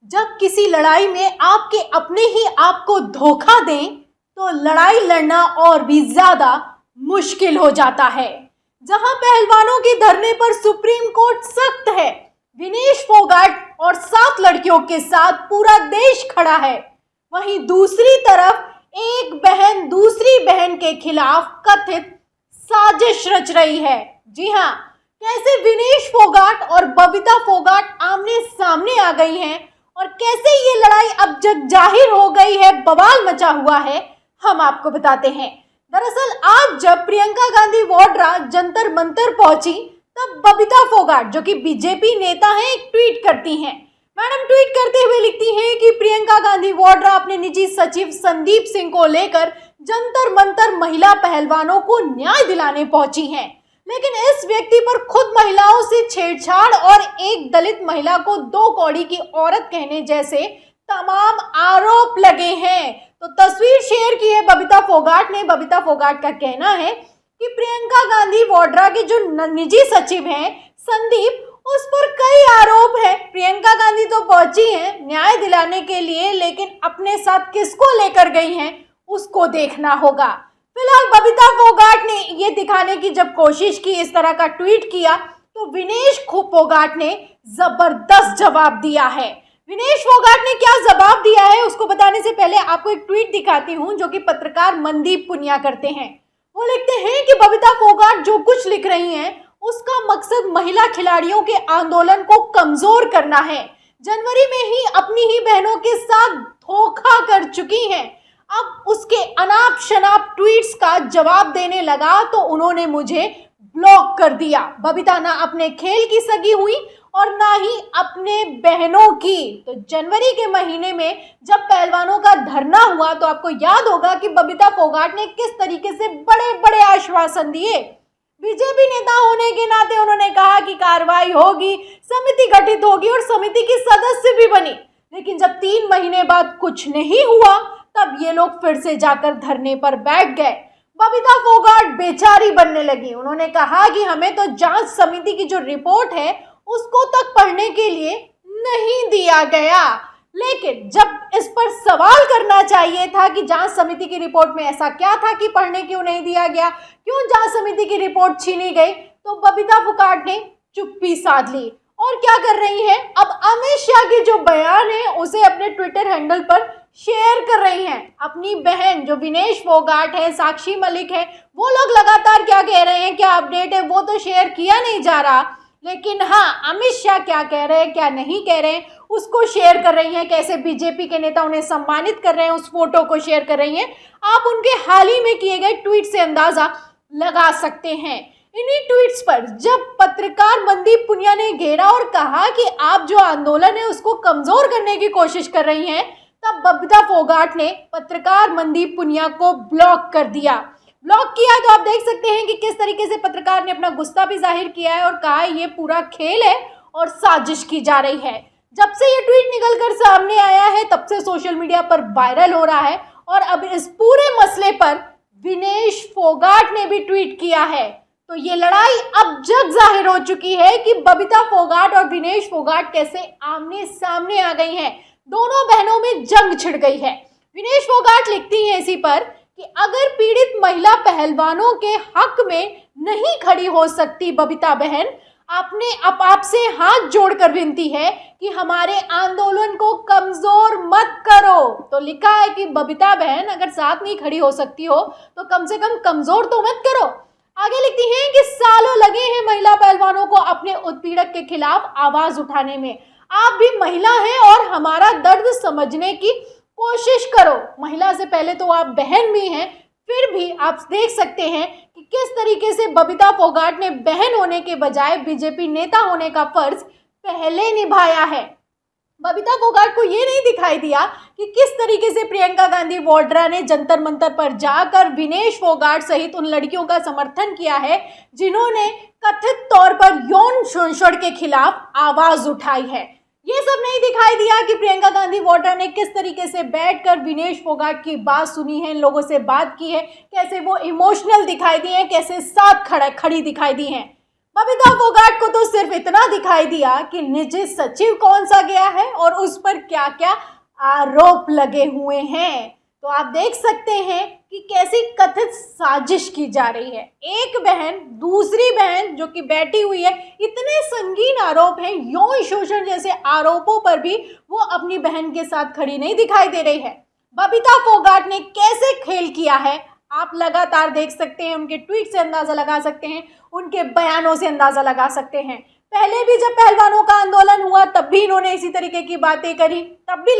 जब किसी लड़ाई में आपके अपने ही आपको धोखा दें तो लड़ाई लड़ना और भी ज्यादा मुश्किल हो जाता है। जहां पहलवानों के धरने पर सुप्रीम कोर्ट सख्त है, विनेश फोगाट और 7 लड़कियों के साथ पूरा देश खड़ा है, वहीं दूसरी तरफ एक बहन दूसरी बहन के खिलाफ कथित साजिश रच रही है। जी हाँ, कैसे विनेश फोगाट और बबीता फोगाट आमने सामने आ गई हैं और कैसे ये लड़ाई अब जग जाहिर हो गई है, बवाल मचा हुआ है, हम आपको बताते हैं। दरअसल आज जब प्रियंका गांधी वाड्रा जंतर मंतर पहुंची तब बबीता फोगाट, जो कि बीजेपी नेता हैं, एक ट्वीट करती हैं। मैडम ट्वीट करते हुए लिखती हैं कि प्रियंका गांधी वाड्रा अपने निजी सचिव संदीप सिंह को लेकर जंतर मंतर महिला पहलवानों को न्याय दिलाने पहुंची हैं, लेकिन इस व्यक्ति पर खुद महिलाओं से छेड़छाड़ और एक दलित महिला को 2 कौड़ी की औरत कहने जैसे तमाम आरोप लगे हैं। तो तस्वीर शेयर की है बबीता फोगाट ने। बबीता फोगाट का कहना है कि प्रियंका गांधी वाड्रा के जो निजी सचिव हैं संदीप, उस पर कई आरोप है। प्रियंका गांधी तो पहुंची हैं न्याय दिलाने के लिए, लेकिन अपने साथ किसको लेकर गई हैं उसको देखना होगा। फिलहाल बबीता फोगाट ने ये दिखाने की जब कोशिश की, इस तरह का ट्वीट किया, तो विनेश फोगाट ने जबरदस्त जवाब दिया है। विनेश फोगाट ने क्या जवाब दिया है उसको बताने से पहले आपको एक ट्वीट दिखाती हूं जो कि पत्रकार मनदीप पुनिया करते हैं। वो लिखते हैं कि बबीता फोगाट जो कुछ लिख रही हैं उसका मकसद महिला खिलाड़ियों के आंदोलन को कमजोर करना है। जनवरी में ही अपनी ही बहनों के साथ धोखा कर चुकी हैं, अब उसके अनाप शनाप ट्वीट्स का जवाब देने लगा तो उन्होंने मुझे ब्लॉक कर दिया। बबीता ना अपने खेल की सगी हुई और ना ही अपने बहनों की। तो जनवरी के महीने में जब पहलवानों का धरना हुआ तो आपको याद होगा कि बबीता फोगाट ने किस तरीके से बड़े बड़े आश्वासन दिए। बीजेपी नेता होने के नाते उन्होंने कहा कि कार्रवाई होगी, समिति गठित होगी और समिति की सदस्य भी बनी, लेकिन जब 3 महीने बाद कुछ नहीं हुआ तब ये लोग फिर से जाकर धरने पर बैठ गए। बबीता फोगाट बेचारी बनने लगी। उन्होंने कहा कि हमें तो जांच समिति की जो रिपोर्ट है उसको तक पढ़ने के लिए नहीं दिया गया, लेकिन जब इस पर सवाल करना चाहिए था कि जांच समिति की रिपोर्ट में ऐसा क्या था कि पढ़ने क्यों नहीं दिया गया, क्यों जांच समिति की रिपोर्ट छीनी गई, तो बबीता फोगाट ने चुप्पी साध ली और क्या कर रही है, अब अमित शाह की जो बयान है उसे अपने ट्विटर हैंडल पर शेयर कर रही हैं। अपनी बहन जो विनेश फोगाट है, साक्षी मलिक है, वो लोग लगातार क्या कह रहे हैं, क्या अपडेट है, वो तो शेयर किया नहीं जा रहा, लेकिन हाँ अमित शाह क्या कह रहे हैं क्या नहीं कह रहे हैं उसको शेयर कर रही हैं। कैसे बीजेपी के नेता उन्हें सम्मानित कर रहे हैं उस फोटो को शेयर कर रही हैं। आप उनके हाल ही में किए गए ट्वीट से अंदाजा लगा सकते हैं। इन्हीं ट्वीट्स पर जब पत्रकार मनदीप पुनिया ने घेरा और कहा कि आप जो आंदोलन है उसको कमजोर करने की कोशिश कर रही हैं, तब बबीता फोगाट ने पत्रकार मनदीप पुनिया को ब्लॉक कर दिया। ब्लॉक किया तो आप देख सकते हैं कि किस तरीके से पत्रकार ने अपना गुस्सा भी जाहिर किया है और कहा ये पूरा खेल है और साजिश की जा रही है। जब से ये ट्वीट निकलकर सामने आया है तब से सोशल मीडिया पर वायरल हो रहा है और अब इस पूरे मसले पर विनेश फोगाट ने भी ट्वीट किया है। तो ये लड़ाई अब जग जाहिर हो चुकी है कि बबीता फोगाट और विनेश फोगाट कैसे आमने सामने आ गई हैं। दोनों बहनों में जंग छिड़ गई है। विनेश फोगाट लिखती हैं इसी पर कि अगर पीड़ित महिला पहलवानों के हक में नहीं खड़ी हो सकती बबीता बहन, आपने आपसे हाथ जोड़कर विनती है कि हमारे आंदोलन को कमजोर मत करो। तो लिखा है कि बबीता बहन अगर साथ नहीं खड़ी हो सकती हो तो कम से कम कमजोर तो मत करो। आगे लिखती हैं कि सालों लगे हैं महिला पहलवानों को अपने उत्पीड़क के खिलाफ आवाज उठाने में, आप भी महिला हैं और हमारा दर्द समझने की कोशिश करो। महिला से पहले तो आप बहन भी हैं, फिर भी आप देख सकते हैं कि किस तरीके से बबीता फोगाट ने बहन होने के बजाय बीजेपी नेता होने का फर्ज पहले निभाया है। बबीता फोगाट को ये नहीं दिखाई दिया कि किस तरीके से प्रियंका गांधी वाड्रा ने जंतर मंतर पर जाकर विनेश फोगाट सहित उन लड़कियों का समर्थन किया है जिन्होंने कथित तौर पर यौन शोषण के खिलाफ आवाज उठाई है। ये सब नहीं दिखाई दिया कि प्रियंका गांधी वाड्रा ने किस तरीके से बैठकर विनेश फोगाट की बात सुनी है, इन लोगों से बात की है, कैसे वो इमोशनल दिखाई दी है, कैसे साथ खड़ी दिखाई दी है। बबीता फोगाट को तो सिर्फ इतना दिखाई दिया कि निजी सचिव कौन सा गया है और उस पर क्या क्या आरोप लगे हुए हैं। तो आप देख सकते हैं कि कैसी कथित साजिश की जा रही है। एक बहन दूसरी बहन जो कि बैठी हुई है, इतने संगीन आरोप हैं, यौन शोषण जैसे आरोपों पर भी वो अपनी बहन के साथ खड़ी नहीं दिखाई दे रही है। बबीता फोगाट ने कैसे खेल किया है आप लगातार देख सकते हैं, उनके ट्वीट से अंदाजा लगा सकते हैं, उनके बयानों से अंदाजा लगा सकते हैं। पहले भी जब पहलवानों का आंदोलन हुआ तब भी इन्होंने इसी तरीके की बातें करी, तब भी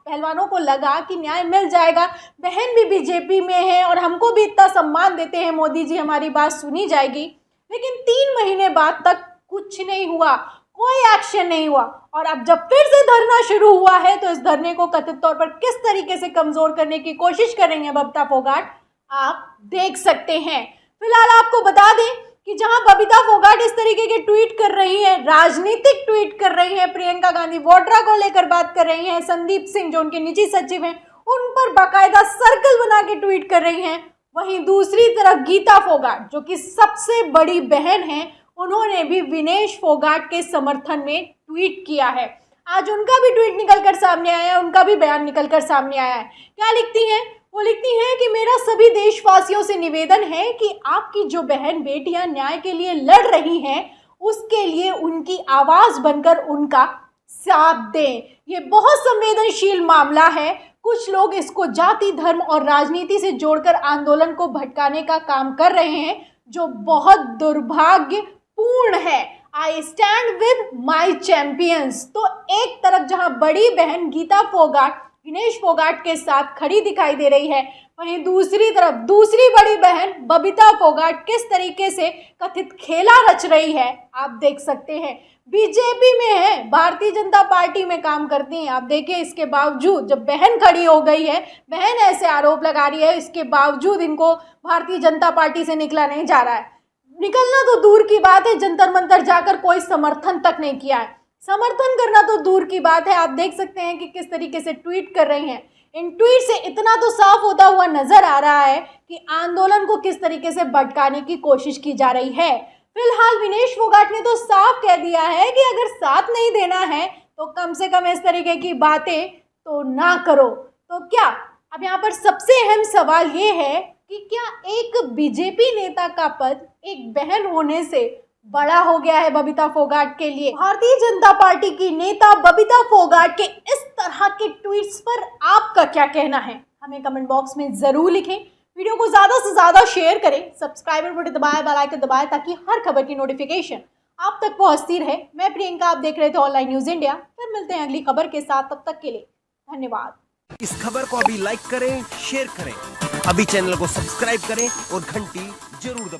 पहलवानों को लगा कि न्याय मिल जाएगा, बहन भी बीजेपी में है और हमको भी इतना सम्मान देते हैं मोदी जी, हमारी बात सुनी जाएगी। लेकिन 3 महीने बाद तक कुछ नहीं हुआ, कोई एक्शन नहीं हुआ। और अब जब फिर से धरना शुरू हुआ है तो इस धरने को कथित तौर पर किस तरीके से कमजोर करने की कोशिश कर रही है बबीता फोगाट, आप देख सकते हैं। फिलहाल आपको बता दें कि जहां बबीता फोगाट इस तरीके के ट्वीट कर रही हैं, राजनीतिक ट्वीट कर रही हैं, प्रियंका गांधी वाड्रा को लेकर बात कर रही हैं, संदीप सिंह जो उनके निजी सचिव हैं उन पर बाकायदा सर्कल बना के ट्वीट कर रही हैं, वहीं दूसरी तरफ गीता फोगाट जो कि सबसे बड़ी बहन है, उन्होंने भी विनेश फोगाट के समर्थन में ट्वीट किया है। आज उनका भी ट्वीट निकलकर सामने आया है, उनका भी बयान निकलकर सामने आया है। क्या लिखती हैं वो? लिखती हैं कि मेरा सभी देशवासियों से निवेदन है कि आपकी जो बहन बेटियां न्याय के लिए लड़ रही हैं उसके लिए उनकी आवाज बनकर उनका साथ दें। ये बहुत संवेदनशील मामला है। कुछ लोग इसको जाति, धर्म और राजनीति से जोड़कर आंदोलन को भटकाने का काम कर रहे हैं जो बहुत दुर्भाग्यपूर्ण है। I stand with my champions. तो एक तरफ जहां बड़ी बहन गीता फोगाट विनेश फोगाट के साथ खड़ी दिखाई दे रही है, वहीं दूसरी तरफ दूसरी बड़ी बहन बबीता फोगाट किस तरीके से कथित खेला रच रही है आप देख सकते हैं। बीजेपी में है, भारतीय जनता पार्टी में काम करती हैं। आप देखिए, इसके बावजूद जब बहन खड़ी हो गई है, बहन ऐसे आरोप लगा रही है, इसके बावजूद इनको भारतीय जनता पार्टी से निकला नहीं जा रहा है। निकलना तो दूर की बात है, जंतर मंतर जाकर कोई समर्थन तक नहीं किया है। समर्थन करना तो दूर की बात है। आप देख सकते हैं कि किस तरीके से ट्वीट कर रही हैं। इन ट्वीट से इतना तो साफ होता हुआ नजर आ रहा है कि आंदोलन को किस तरीके से भटकाने की कोशिश की जा रही है। फिलहाल विनेश फोगाट ने तो साफ कह दिया है कि अगर साथ नहीं देना है तो कम से कम इस तरीके की बातें तो ना करो। तो क्या अब यहाँ पर सबसे अहम सवाल ये है कि क्या एक बीजेपी नेता का पद एक बहन होने से बड़ा हो गया है बबीता फोगाट के लिए? भारतीय जनता पार्टी की नेता बबीता फोगाट के इस तरह के ट्वीट्स पर आपका क्या कहना है? हमें कमेंट बॉक्स में जरूर लिखें। वीडियो को ज्यादा से ज्यादा शेयर करें, सब्सक्राइबर बटन दबाएं, बेल आइकन दबाएं ताकि हर खबर की नोटिफिकेशन आप तक पहुंचती रहे। मैं प्रियंका, आप देख रहे थे ऑनलाइन न्यूज इंडिया। फिर मिलते हैं अगली खबर के साथ, तब तक के लिए धन्यवाद। इस खबर को अभी लाइक करें, शेयर करें, अभी चैनल को सब्सक्राइब करें और घंटी जरूर दबाएं।